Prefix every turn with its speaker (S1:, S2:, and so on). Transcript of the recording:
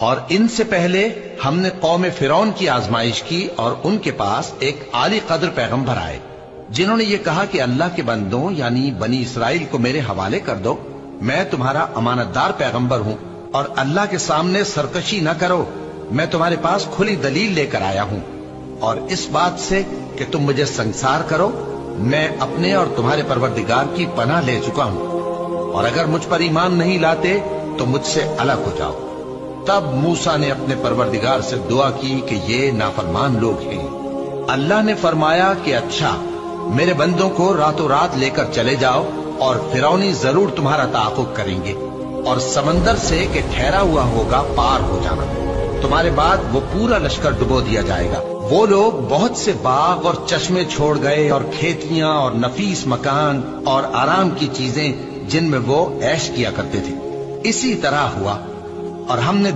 S1: اور ان سے پہلے ہم نے قوم فرعون کی آزمائش کی اور ان کے پاس ایک عالی قدر پیغمبر آئے جنہوں نے یہ کہا کہ اللہ کے بندوں یعنی بنی اسرائیل کو میرے حوالے کر دو، میں تمہارا امانت دار پیغمبر ہوں، اور اللہ کے سامنے سرکشی نہ کرو، میں تمہارے پاس کھلی دلیل لے کر آیا ہوں، اور اس بات سے کہ تم مجھے سنسار کرو میں اپنے اور تمہارے پروردگار کی پناہ لے چکا ہوں، اور اگر مجھ پر ایمان نہیں لاتے تو مجھ سے الگ ہو جاؤ۔ تب موسیٰ نے اپنے پروردگار سے دعا کی کہ یہ نافرمان لوگ ہیں۔ اللہ نے فرمایا کہ اچھا، میرے بندوں کو راتوں رات لے کر چلے جاؤ، اور فرعونی ضرور تمہارا تعاقب کریں گے، اور سمندر سے کہ ٹھہرا ہوا ہوگا پار ہو جانا، تمہارے بعد وہ پورا لشکر ڈبو دیا جائے گا۔ وہ لوگ بہت سے باغ اور چشمے چھوڑ گئے، اور کھیتیاں اور نفیس مکان اور آرام کی چیزیں جن میں وہ عیش کیا کرتے تھے، اسی طرح ہوا۔ اور ہم نے